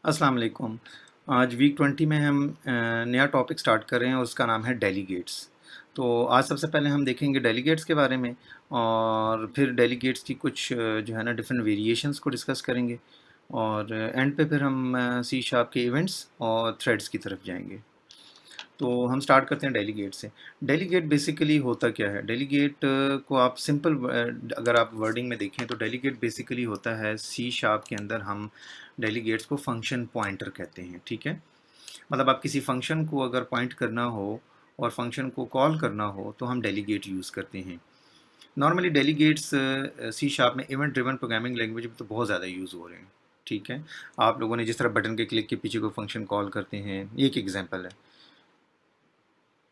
अस्सलाम वालेकुम। आज वीक 20 में हम नया टॉपिक स्टार्ट कर रहे हैं, उसका नाम है डेलीगेट्स। तो आज सबसे पहले हम देखेंगे डेलीगेट्स के बारे में और फिर डेलीगेट्स की कुछ जो है ना डिफरेंट वेरिएशंस को डिस्कस करेंगे और एंड पे फिर हम सी शार्प के इवेंट्स और थ्रेड्स की तरफ जाएंगे। तो हम स्टार्ट करते हैं डेलीगेट से। डेलीगेट बेसिकली होता क्या है? डेलीगेट को आप सिंपल अगर आप वर्डिंग में देखें तो डेलीगेट बेसिकली होता है सी शार्प के अंदर हम डेलीगेट्स को फंक्शन पॉइंटर कहते हैं, ठीक है? मतलब आप किसी फंक्शन को अगर पॉइंट करना हो और फंक्शन को कॉल करना हो तो हम डेलीगेट यूज़ करते हैं। नॉर्मली डेलीगेट्स सी शार्प में इवेंट ड्रिवन प्रोग्रामिंग लैंग्वेज में तो बहुत ज़्यादा यूज़ हो रहे हैं, ठीक है? आप लोगों ने जिस तरह बटन के क्लिक के पीछे कोई फंक्शन कॉल करते हैं, ये एक एग्जांपल है।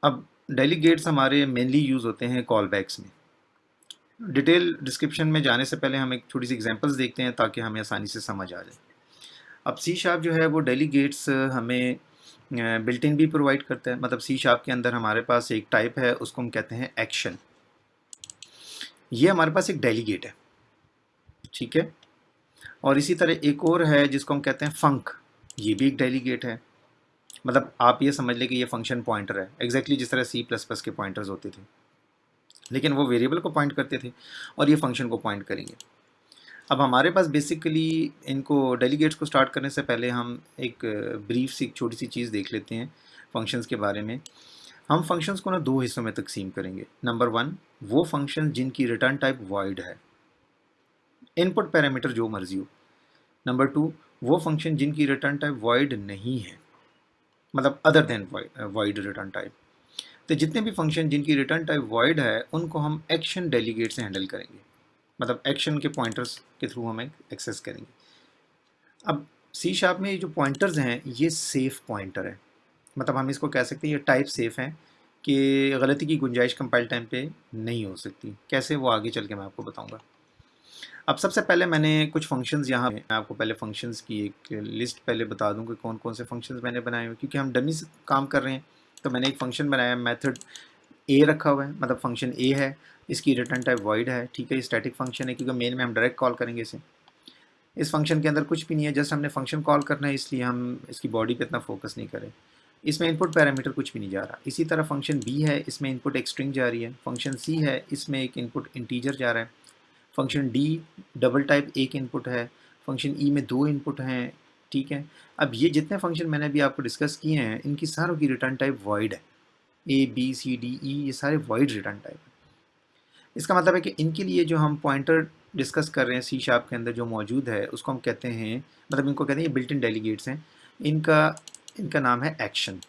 अब डेलीगेट्स हमारे मेनली यूज़ होते हैं कॉल बैक्स में। डिटेल डिस्क्रिप्शन में जाने से पहले हम एक छोटी सी एग्जांपल्स देखते हैं ताकि हमें आसानी से समझ आ जाए। अब सी शार्प जो है वो डेलीगेट्स हमें बिल्ट इन भी प्रोवाइड करता है। मतलब सी शार्प के अंदर हमारे पास एक टाइप है, उसको हम कहते हैं एक्शन। ये हमारे पास एक डेलीगेट है, ठीक है? और इसी तरह एक और है जिसको हम कहते हैं फंक। ये भी एक डेलीगेट है। मतलब आप ये समझ लें कि ये फंक्शन पॉइंटर है, एग्जैक्टली जिस तरह सी प्लस प्लस के पॉइंटर्स होते थे, लेकिन वो वेरिएबल को पॉइंट करते थे और ये फंक्शन को पॉइंट करेंगे। अब हमारे पास बेसिकली इनको डेलीगेट्स को स्टार्ट करने से पहले हम एक ब्रीफ सी छोटी सी चीज़ देख लेते हैं फंक्शंस के बारे में। हम फंक्शंस को ना दो हिस्सों में तकसीम करेंगे। नंबर वन, वो फंक्शन जिनकी रिटर्न टाइप वॉइड है, इनपुट पैरामीटर जो मर्जी हो। नंबर टू, वो फंक्शन जिनकी रिटर्न टाइप वॉइड नहीं है, मतलब other than void return type. तो जितने भी फंक्शन जिनकी रिटर्न टाइप वॉइड है उनको हम एक्शन डेलीगेट से हैंडल करेंगे। मतलब एक्शन के पॉइंटर्स के थ्रू हम एक्सेस करेंगे। अब सी शार्प में ये जो पॉइंटर्स हैं ये सेफ पॉइंटर है। मतलब हम इसको कह सकते हैं ये टाइप सेफ हैं कि गलती की गुंजाइश कंपाइल टाइम पे नहीं हो सकती। कैसे, वो आगे चल के मैं आपको बताऊंगा। अब सबसे पहले मैंने कुछ फंक्शंस यहाँ, मैं आपको पहले फंक्शंस की एक लिस्ट पहले बता दूं कि कौन कौन से फंक्शंस मैंने बनाए हुए, क्योंकि हम डमी से काम कर रहे हैं। तो मैंने एक फंक्शन बनाया, मेथड ए रखा हुआ है, मतलब फंक्शन ए है, इसकी रिटर्न टाइप वॉइड है, ठीक है? ये स्टैटिक फंक्शन है क्योंकि मेन में हम डायरेक्ट कॉल करेंगे इसे। इस फंक्शन के अंदर कुछ भी नहीं है, जस्ट हमने फंक्शन कॉल करना है, इसलिए हम इसकी बॉडी पे इतना फोकस नहीं करें। इसमें इनपुट पैरामीटर कुछ भी नहीं जा रहा। इसी तरह फंक्शन बी है, इसमें इनपुट एक स्ट्रिंग जा रही है। फंक्शन सी है, इसमें एक इनपुट इंटीजर जा रहा है। फंक्शन डी डबल टाइप एक इनपुट है। फंक्शन ई में दो इनपुट हैं, ठीक है? अब ये जितने फंक्शन मैंने अभी आपको डिस्कस किए हैं इनकी सारों की रिटर्न टाइप वॉइड है। A B C D E ये सारे वॉइड रिटर्न टाइप है। इसका मतलब है कि इनके लिए जो हम पॉइंटर डिस्कस कर रहे हैं सी शार्प के अंदर जो मौजूद है उसको हम कहते हैं, मतलब इनको कहते हैं ये बिल्ट इन डेलीगेट्स हैं। इनका इनका नाम है एक्शन।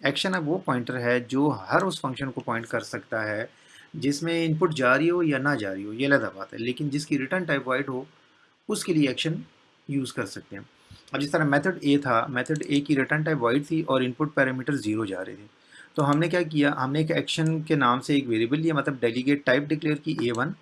एक्शन अब वो पॉइंटर है जो हर उस फंक्शन को पॉइंट कर सकता है जिसमें इनपुट जारी हो या ना जारी हो, ये अलग बात है, लेकिन जिसकी रिटर्न टाइप वाइड हो उसके लिए एक्शन यूज़ कर सकते हैं। अब जिस तरह मेथड ए था, मेथड ए की रिटर्न टाइप वाइड थी और इनपुट पैरामीटर ज़ीरो जा रहे थे। तो हमने क्या किया, हमने एक एक्शन के नाम से एक वेरिएबल लिया, मतलब डेलीगेट टाइप डिक्लेयर की A1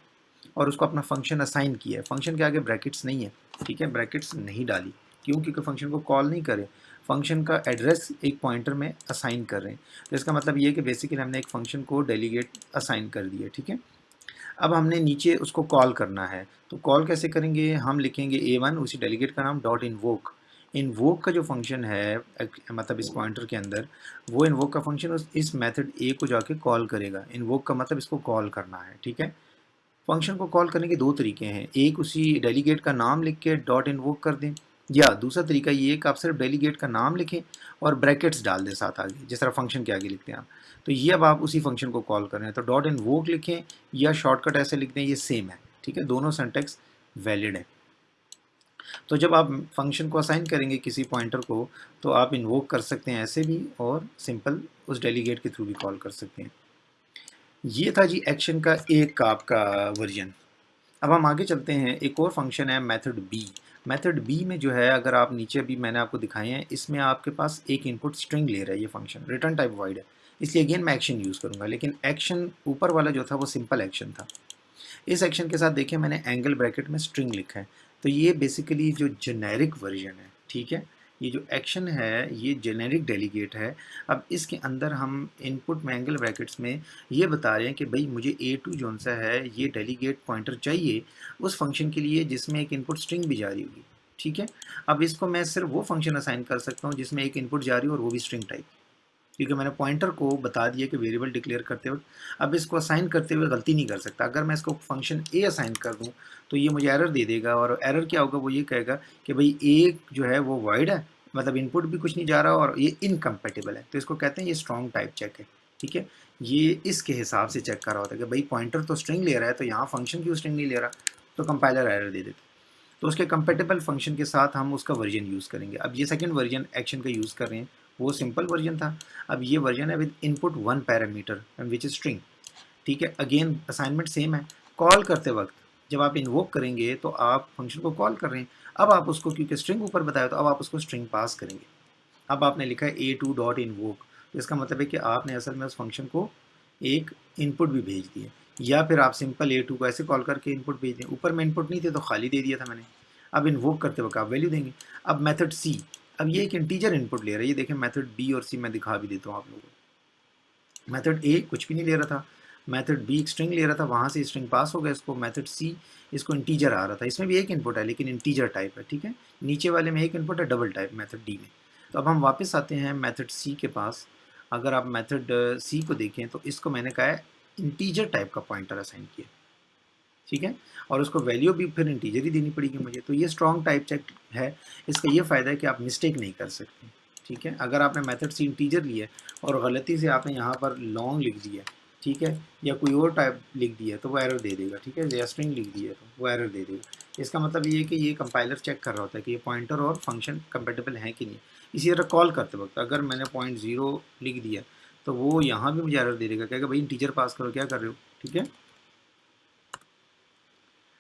और उसको अपना फंक्शन असाइन किया है। फंक्शन के आगे ब्रैकेट्स नहीं है, ठीक है? ब्रैकेट्स नहीं डाली, क्यों? क्योंकि फंक्शन को कॉल नहीं करे, फंक्शन का एड्रेस एक पॉइंटर में असाइन कर रहे हैं। तो इसका मतलब ये है कि बेसिकली हमने एक फंक्शन को डेलीगेट असाइन कर दिया, ठीक है? अब हमने नीचे उसको कॉल करना है, तो कॉल कैसे करेंगे? हम लिखेंगे A1, उसी डेलीगेट का नाम डॉट इन्वोक। इन्वोक का जो फंक्शन है मतलब इस पॉइंटर के अंदर, वो इन्वोक का फंक्शन इस मेथड ए को जाके कॉल करेगा। इन्वोक का मतलब इसको कॉल करना है, ठीक है? फंक्शन को कॉल करने के दो तरीके हैं, एक उसी डेलीगेट का नाम लिख के डॉट इन्वोक कर दें, या दूसरा तरीका ये है कि आप सिर्फ डेलीगेट का नाम लिखें और ब्रैकेट्स डाल दें साथ आगे, जिस तरह फंक्शन के आगे लिखते हैं आप। तो ये अब आप उसी फंक्शन को कॉल कर रहे हैं, तो डॉट इन्वोक लिखें या शॉर्टकट ऐसे लिख दें, ये सेम है, ठीक है? दोनों सिंटैक्स वैलिड है। तो जब आप फंक्शन को असाइन करेंगे किसी पॉइंटर को, तो आप इन्वोक कर सकते हैं ऐसे भी और सिंपल उस डेलीगेट के थ्रू भी कॉल कर सकते हैं। ये था जी एक्शन का एक का आपका वर्जन। अब हम आगे चलते हैं, एक और फंक्शन है मेथड बी। मेथड बी में जो है, अगर आप नीचे भी मैंने आपको दिखाए हैं, इसमें आपके पास एक इनपुट स्ट्रिंग ले रहा है ये फंक्शन, रिटर्न टाइप वॉइड है, इसलिए अगेन मैं एक्शन यूज़ करूँगा। लेकिन एक्शन ऊपर वाला जो था वो सिंपल एक्शन था। इस एक्शन के साथ देखिए मैंने एंगल ब्रैकेट में स्ट्रिंग लिखा है, तो ये बेसिकली जो जेनेरिक वर्जन है, ठीक है? ये जो एक्शन है ये जेनेरिक डेलीगेट है। अब इसके अंदर हम इनपुट में एंगल ब्रैकेट्स में ये बता रहे हैं कि भाई मुझे A2 जोन सा है ये डेलीगेट पॉइंटर चाहिए उस फंक्शन के लिए जिसमें एक इनपुट स्ट्रिंग भी जारी होगी, ठीक है। अब इसको मैं सिर्फ वो फंक्शन असाइन कर सकता हूँ जिसमें एक इनपुट जा रही हो और वो भी स्ट्रिंग टाइप, क्योंकि मैंने पॉइंटर को बता दिया कि वेरिएबल डिक्लेयर करते वक्त अब इसको असाइन करते हुए गलती नहीं कर सकता। अगर मैं इसको फंक्शन ए असाइन कर दूं तो ये मुझे एरर दे देगा, और एरर क्या होगा, वो ये कहेगा कि भाई ए जो है वो वॉइड है, मतलब इनपुट भी कुछ नहीं जा रहा और ये इनकम्पेटिबल है। तो इसको कहते हैं ये स्ट्रॉन्ग टाइप चेक है, ठीक है। ये इसके हिसाब से चेक कर रहा होता है कि भाई पॉइंटर तो स्ट्रिंग ले रहा है तो यहाँ फंक्शन क्यों स्ट्रिंग नहीं ले रहा, तो कंपाइलर एरर दे देता है। तो उसके कंपेटेबल फंक्शन के साथ हम उसका वर्जन यूज़ करेंगे। अब ये सेकंड वर्जन एक्शन का यूज़ कर रहे हैं, वो सिंपल वर्जन था। अब ये वर्जन है with input one parameter which is string, ठीक है। अगेन असाइनमेंट सेम है। कॉल करते वक्त जब आप इन्वोक करेंगे तो आप फंक्शन को कॉल कर रहे हैं। अब आप उसको, क्योंकि स्ट्रिंग ऊपर बताया, तो अब आप उसको स्ट्रिंग पास करेंगे। अब आपने लिखा है a2 डॉट इन्वोक, तो इसका मतलब है कि आपने असल में उस फंक्शन को एक इनपुट भी भेज दिया, या फिर आप सिंपल a2 को ऐसे कॉल करके इनपुट भेज दें। ऊपर में इनपुट नहीं थे तो खाली दे दिया था मैंने। अब इन्वोक करते वक्त आप वैल्यू देंगे। अब मेथड सी, अब ये एक इंटीजर इनपुट ले रहा है। ये देखें मेथड बी और सी मैं दिखा भी देता हूँ आप लोगों को। मेथड ए कुछ भी नहीं ले रहा था, मेथड बी एक स्ट्रिंग ले रहा था, वहाँ से स्ट्रिंग पास हो गया इसको। मेथड सी इसको इंटीजर आ रहा था, इसमें भी एक इनपुट है लेकिन इंटीजर टाइप है, ठीक है। नीचे वाले में एक इनपुट है डबल टाइप मेथड डी में। तो अब हम वापस आते हैं मेथड सी के पास। अगर आप मेथड सी को देखें तो इसको मैंने कहा है इंटीजर टाइप का पॉइंटर असाइन किया, ठीक है, और उसको वैल्यू भी फिर इंटीजर ही देनी पड़ेगी मुझे। तो ये स्ट्रॉन्ग टाइप चेक है। इसका ये फ़ायदा है कि आप मिस्टेक नहीं कर सकते, ठीक है। अगर आपने मेथड से इंटीजर लिया और गलती से आपने यहाँ पर लॉन्ग लिख दिया, ठीक है, या कोई और टाइप लिख दिया तो वो एरर दे देगा, ठीक है, या स्ट्रिंग लिख दिया तो वो एरर दे देगा। इसका मतलब ये है कि ये कंपाइलर चेक कर रहा होता है कि ये पॉइंटर और फंक्शन कंपेटेबल है कि नहीं। इसी तरह कॉल करते वक्त अगर मैंने 0.0 लिख दिया तो वो यहाँ भी मुझे एरर दे देगा, कहेगा भाई इंटीजर पास करो, क्या कर रहे हो, ठीक है।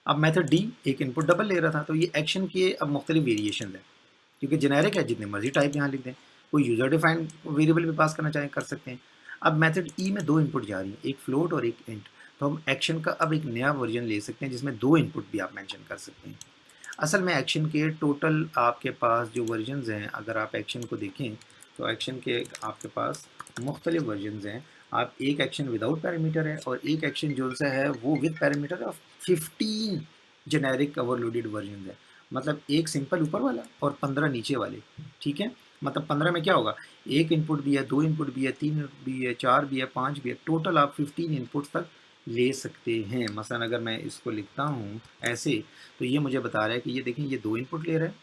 अब मेथड डी एक इनपुट डबल ले रहा था, तो ये एक्शन के अब मुख्तलिफ वेरिएशन है, क्योंकि जेनेरिक है, जितने मर्जी टाइप यहाँ लिख दें। कोई यूज़र डिफाइंड वेरिएबल भी पास करना चाहें कर सकते हैं। अब मेथड ई में दो इनपुट जा रही हैं, एक फ्लोट और एक इंट। तो हम एक्शन का अब एक नया वर्जन ले सकते हैं जिसमें दो इनपुट भी आप मेंशन कर सकते हैं। असल में एक्शन के टोटल आपके पास जो वर्जन्स हैं, अगर आप एक्शन को देखें तो एक्शन के आपके पास मुख्तलिफ वर्जन्स हैं। आप एक एक्शन विदाउट पैरामीटर है और एक एक्शन जो सा है वो with parameter of 15 generic overloaded version है। मतलब एक सिंपल ऊपर वाला और 15 नीचे वाले, ठीक है। मतलब 15 में क्या होगा, एक इनपुट भी है, दो इनपुट भी है, तीन इनपुट भी है, चार भी है, पाँच भी है, टोटल आप 15 इनपुट तक ले सकते हैं। मसलन अगर मैं इसको लिखता हूँ ऐसे, तो ये मुझे बता रहा है कि ये देखें ये दो इनपुट ले रहा है,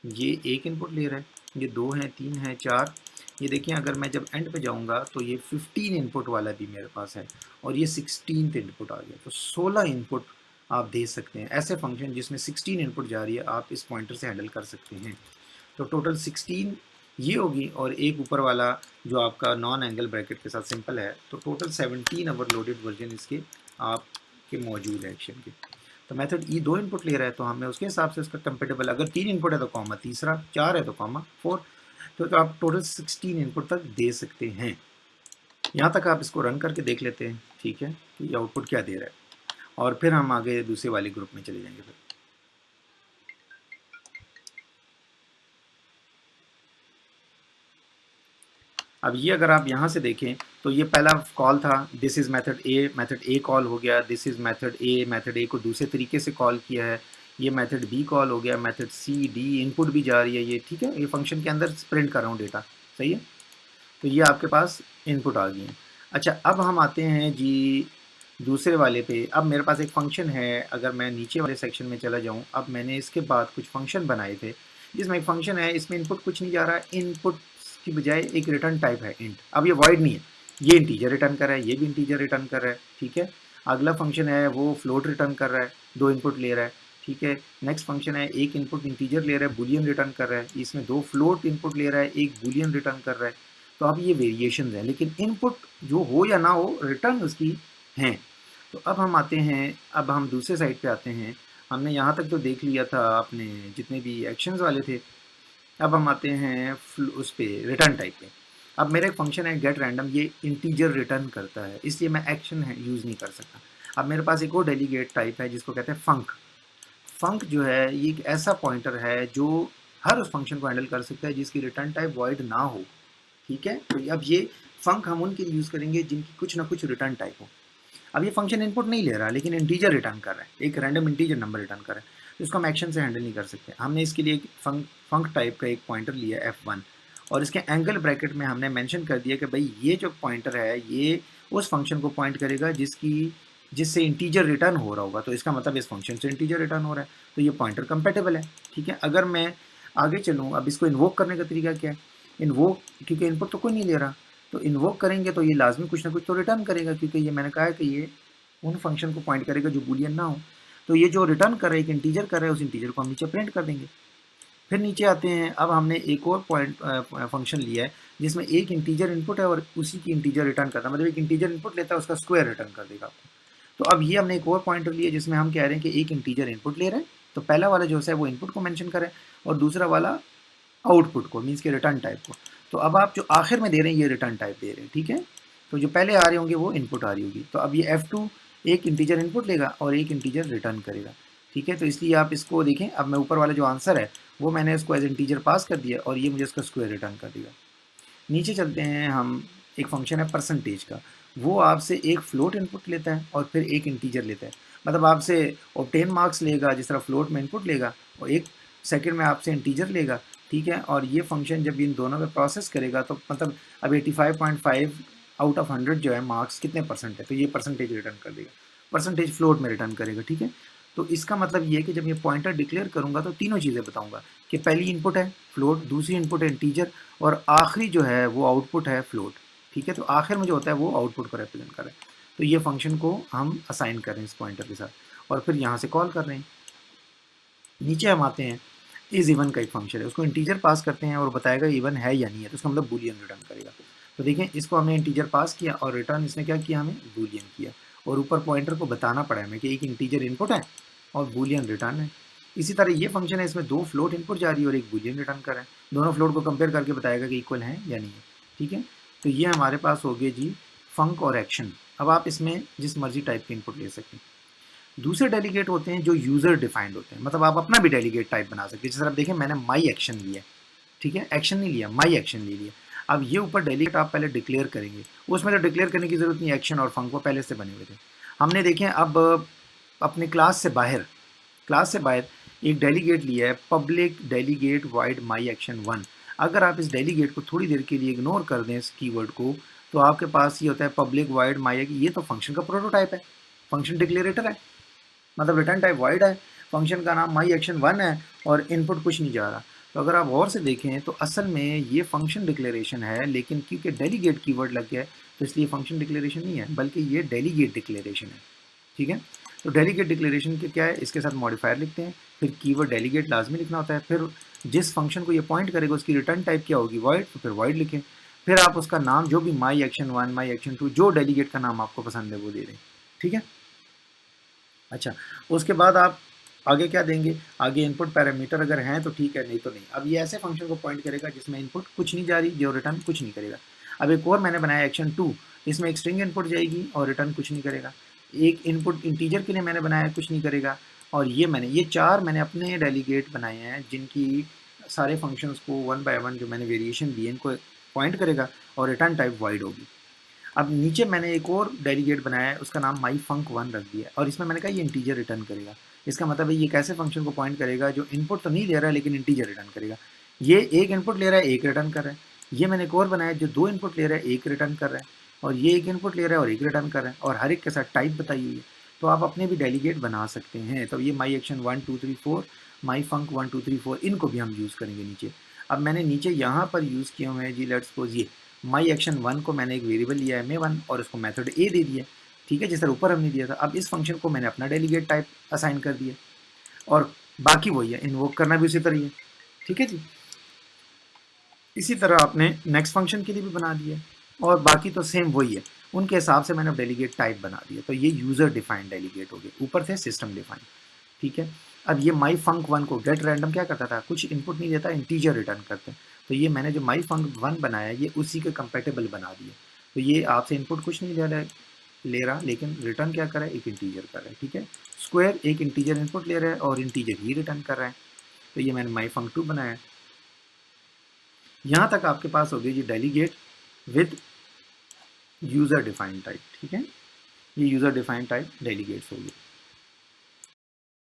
ये एक इनपुट ले रहा है, ये दो हैं, तीन हैं, चार। ये देखिए अगर मैं जब एंड पे जाऊंगा तो ये 15 इनपुट वाला भी मेरे पास है और ये 16th इनपुट आ गया। तो 16 इनपुट आप दे सकते हैं। ऐसे फंक्शन जिसमें 16 इनपुट जा रही है आप इस पॉइंटर से हैंडल कर सकते हैं। तो टोटल 16 ये होगी और एक ऊपर वाला जो आपका नॉन एंगल ब्रैकेट के साथ सिंपल है, तो टोटल 17 ओवरलोडेड वर्जन इसके आपके मौजूद है एक्शन के। तो मेथड ई दो इनपुट ले रहा है तो हमें उसके हिसाब से उसका कंपेटेबल, अगर तीन इनपुट है तो कॉमा तीसरा, चार है तो कॉमा 4। तो आप टोटल 16 इनपुट तक दे सकते हैं। यहाँ तक आप इसको रन करके देख लेते हैं, ठीक है, कि ये आउटपुट क्या दे रहा है, और फिर हम आगे दूसरे वाले ग्रुप में चले जाएंगे। फिर अब ये अगर आप यहाँ से देखें तो ये पहला कॉल था, this is method A call हो गया, दिस इज़ मेथड ए को दूसरे तरीके से कॉल किया है, ये मेथड बी कॉल हो गया, मेथड सी डी इनपुट भी जा रही है ये, ठीक है, ये फंक्शन के अंदर प्रिंट कर रहा हूँ डेटा, सही है। तो ये आपके पास इनपुट आ गई हैं। अच्छा अब हम आते हैं जी दूसरे वाले पे। अब मेरे पास एक फ़ंक्शन है, अगर मैं नीचे वाले सेक्शन में चला जाऊँ, अब मैंने इसके बाद कुछ फ़ंक्शन बनाए थे जिसमें एक फ़ंक्शन है, इसमें इनपुट कुछ नहीं जा रहा है, इनपुट की बजाय एक रिटर्न टाइप है इंट। अब ये वॉइड नहीं है, ये इंटीजर रिटर्न कर रहा है, ये भी इंटीजर रिटर्न कर रहा है, ठीक है। अगला फंक्शन है वो फ्लोट रिटर्न कर रहा है, दो इनपुट ले रहा है, ठीक है। नेक्स्ट फंक्शन है एक इनपुट इंटीजर ले रहा है, बुलियन रिटर्न कर रहा है, इसमें दो फ्लोट इनपुट ले रहा है, एक बुलियन रिटर्न कर रहा है। तो अब ये वेरिएशन हैं, लेकिन इनपुट जो हो या ना हो रिटर्न उसकी हैं। तो अब हम आते हैं, अब हम दूसरे साइड पे आते हैं। हमने यहाँ तक तो देख लिया था आपने जितने भी एक्शंस वाले थे। अब हम आते हैं उस पे रिटर्न टाइप पे। अब मेरा एक फंक्शन है गेट रैंडम, ये इंटीजर रिटर्न करता है, इसलिए मैं एक्शन है यूज़ नहीं कर सकता। अब मेरे पास एक और डेलीगेट टाइप है जिसको कहते हैं फंक। फंक जो है ये एक ऐसा पॉइंटर है जो हर उस फंक्शन को हैंडल कर सकता है जिसकी रिटर्न टाइप वॉइड ना हो, ठीक है। तो अब ये फंक हम उनके लिए यूज़ करेंगे जिनकी कुछ ना कुछ रिटर्न टाइप हो। अब ये फंक्शन इनपुट नहीं ले रहा लेकिन इंटीजर रिटर्न कर रहा है, एक रैंडम इंटीजर नंबर रिटर्न कर रहा है। तो इसको हम एक्शन से हैंडल नहीं कर सकते। हमने इसके लिए एक फंक टाइप का एक पॉइंटर लिया F1 और इसके एंगल ब्रैकेट में हमने मेंशन कर दिया कि भाई ये जो पॉइंटर है ये उस फंक्शन को पॉइंट करेगा जिससे इंटीजर रिटर्न हो रहा होगा। तो इसका मतलब इस फंक्शन से इंटीजर रिटर्न हो रहा है, तो ये पॉइंटर कंपेटेबल है। ठीक है, अगर मैं आगे चलूँ, अब इसको इन्वोक करने का तरीका क्या है? इन्वोक, क्योंकि इनपुट तो कोई नहीं ले रहा, तो इन्वोक करेंगे तो ये लाजमी कुछ ना कुछ तो रिटर्न करेगा, क्योंकि ये मैंने कहा है कि ये उन फंक्शन को पॉइंट करेगा जो बूलियन ना हो। तो ये जो रिटर्न कर रहा है, एक इंटीजर कर रहा है, उस इंटीजर को हम नीचे प्रिंट कर देंगे। फिर नीचे आते हैं, अब हमने एक और पॉइंट फंक्शन लिया है जिसमें एक इंटीजर इनपुट है और उसी की इंटीजर रिटर्न करता है, मतलब एक इंटीजर इनपुट लेता है उसका स्क्वायर रिटर्न कर देगा आपको। तो अब ये हमने एक और पॉइंटर लिया जिसमें हम कह रहे हैं कि एक इंटीजर इनपुट ले रहे हैं, तो पहला वाला जो है वो इनपुट को मेंशन करें और दूसरा वाला आउटपुट को, मीन्स के रिटर्न टाइप को। तो अब आप जो आखिर में दे रहे हैं ये रिटर्न टाइप दे रहे हैं, ठीक है। तो जो पहले आ रहे होंगे वो इनपुट आ रही होगी। तो अब ये F2 एक इंटीजर इनपुट लेगा और एक इंटीजर रिटर्न करेगा, ठीक है। तो इसलिए आप इसको देखें, अब मैं ऊपर वाला जो आंसर है वो मैंने इसको एज इंटीजर पास कर दिया और ये मुझे इसका स्क्वायर रिटर्न कर देगा। नीचे चलते हैं हम, एक फंक्शन है परसेंटेज का, वो आपसे एक फ्लोट इनपुट लेता है और फिर एक इंटीजर लेता है, मतलब आपसे ऑब्टेन मार्क्स लेगा जिस तरह फ्लोट में इनपुट लेगा और एक सेकंड में आपसे इंटीजर लेगा, ठीक है। और ये फंक्शन जब इन दोनों में प्रोसेस करेगा तो मतलब अब 85.5 आउट ऑफ 100 जो है मार्क्स कितने परसेंट है, तो ये परसेंटेज रिटर्न कर देगा, परसेंटेज फ्लोट में रिटर्न करेगा, ठीक है। तो इसका मतलब ये है कि जब ये पॉइंटर डिक्लेयर करूंगा तो तीनों चीज़ें बताऊंगा कि पहली इनपुट है फ्लोट, दूसरी इनपुट है इंटीजर और आखिरी जो है वो आउटपुट है फ्लोट, ठीक है। तो आखिर में जो होता है वो आउटपुट को रिप्रेजेंट कर रहा है। तो ये फंक्शन को हम असाइन कर रहे हैं इस पॉइंटर के साथ और फिर यहाँ से कॉल कर रहे हैं। नीचे हम आते हैं, इज इवन का एक फंक्शन है, उसको इंटीजर पास करते हैं और बताएगा इवन है या नहीं है, तो उसका मतलब बूलियन रिटर्न करेगा। तो देखें, इसको हमने इंटीजर पास किया और रिटर्न इसने क्या किया, हमें बूलियन किया। और ऊपर पॉइंटर को बताना पड़ा हमें कि एक इंटीजर इनपुट है और बूलियन रिटर्न है। इसी तरह ये फंक्शन है, इसमें दो फ्लोट इनपुट जा रही है और एक बूलियन रिटर्न कर रहा है, दोनों फ्लोट को कंपेयर करके बताएगा कि इक्वल है या नहीं है, ठीक है। तो ये हमारे पास हो गए जी फंक और एक्शन। अब आप इसमें जिस मर्जी टाइप के इनपुट ले सकते हैं। दूसरे डेलीगेट होते हैं जो यूज़र डिफाइंड होते हैं, मतलब आप अपना भी डेलीगेट टाइप बना सकते हैं। जैसे आप देखें, मैंने माई एक्शन लिया, ठीक है, एक्शन नहीं लिया, माई एक्शन ले लिया। अब ये ऊपर डेलीगेट आप पहले डिक्लेयर करेंगे, उसमें तो डिक्लेयर करने की जरूरत नहीं, एक्शन और फंक वो पहले से बने हुए थे। हमने देखें अब अपने क्लास से बाहर एक डेलीगेट लिया है, public delegate wide my action 1। अगर आप इस डेलीगेट को थोड़ी देर के लिए इग्नोर कर दें इस कीवर्ड को, तो आपके पास ये होता है पब्लिक वाइड माई, ये तो फंक्शन का प्रोटोटाइप है, फंक्शन डिक्लेरेटर है, मतलब रिटर्न टाइप वाइड है, फंक्शन का नाम माई एक्शन 1 है और इनपुट कुछ नहीं जा रहा। तो अगर आप गौर से देखें तो असल में ये फंक्शन डिक्लेरेशन है, लेकिन क्योंकि डेलीगेट कीवर्ड लग गया है तो इसलिए फंक्शन डिक्लेरेशन नहीं है, बल्कि ये डेलीगेट डिक्लेरेशन है, ठीक है। तो डेलीगेट डिक्लेरेशन के क्या है, इसके साथ मॉडिफायर लिखते हैं, फिर कीवर्ड डेलीगेट लाजमी लिखना होता है, फिर जिस फंक्शन को ये पॉइंट करेगा उसकी रिटर्न टाइप क्या होगी, वाइड, तो फिर वाइड लिखें, फिर आप उसका नाम जो भी माई एक्शन 1 माई एक्शन 2 जो डेलीगेट का नाम आपको पसंद है वो दे दें, ठीक है। अच्छा, उसके बाद आप आगे क्या देंगे, आगे इनपुट पैरामीटर अगर हैं तो ठीक है, नहीं तो नहीं। अब ये ऐसे फंक्शन को पॉइंट करेगा जिसमें इनपुट कुछ नहीं जा रही, जो रिटर्न कुछ नहीं करेगा। अब एक और मैंने बनाया एक्शन 2, इसमें एक स्ट्रिंग इनपुट जाएगी और रिटर्न कुछ नहीं करेगा। एक इनपुट इंटीजर के लिए मैंने बनाया, कुछ नहीं करेगा। और ये चार मैंने अपने डेलीगेट बनाए हैं जिनकी सारे फंक्शंस को वन बाय वन जो मैंने वेरिएशन दिए इनको पॉइंट करेगा और रिटर्न टाइप वाइड होगी। अब नीचे मैंने एक और डेलीगेट बनाया है, उसका नाम माई फंक 1 रख दिया और इसमें मैंने कहा ये इंटीजर रिटर्न करेगा। इसका मतलब है ये कैसे फंक्शन को पॉइंट करेगा जो इनपुट तो नहीं ले रहा है लेकिन इंटीजर रिटर्न करेगा। ये एक इनपुट ले रहा है, एक रिटर्न कर रहा है। ये मैंने एक और बनाया जो दो इनपुट ले रहा है, एक रिटर्न कर रहा है। और ये एक इनपुट ले रहा है और एक रिटर्न कर रहा है और हर एक के साथ टाइप बताई हुई है। तो आप अपने भी डेलीगेट बना सकते हैं। तो ये माई एक्शन 1 2 3 4, माई फंक 1 2 3 4, इनको भी हम यूज़ करेंगे नीचे। अब मैंने नीचे यहाँ पर यूज़ किए हुए हैं जी, लेट्स सपोज ये माई एक्शन 1 को मैंने एक वेरिएबल लिया है मे1 और उसको मेथड ए दे दिया, ठीक है, जिस तरह ऊपर हमने दिया था। अब इस फंक्शन को मैंने अपना डेलीगेट टाइप असाइन कर दिया और बाकी वही है, इन्वोक करना भी उसी तरह ही है, ठीक है जी। इसी तरह आपने नेक्स्ट फंक्शन के लिए भी बना दिया और बाकी तो सेम वही है, उनके हिसाब से मैंने डेलीगेट टाइप बना दिया। तो ये यूज़र डिफाइंड डेलीगेट हो गए, ऊपर थे सिस्टम डिफाइंड, ठीक है। अब ये माई फंक 1 को गेट रैंडम क्या करता था, कुछ इनपुट नहीं देता, इंटीजर रिटर्न करते हैं। तो ये मैंने जो माई फंक 1 बनाया ये उसी के कंपेटेबल बना दिया। तो ये आपसे इनपुट कुछ नहीं ले रहा लेकिन रिटर्न क्या कर रहा है, एक इंटीजर कर रहा है, ठीक है। स्क्वायर एक इंटीजर इनपुट ले रहा है और इंटीजर ही रिटर्न कर रहा है। तो ये मैंने माई फंक 2 बनाया। यहाँ तक आपके पास हो गई जी delegate with user defined type, ठीक है। ये यूज़र डिफाइंड टाइप डेलीगेट्स हो गए।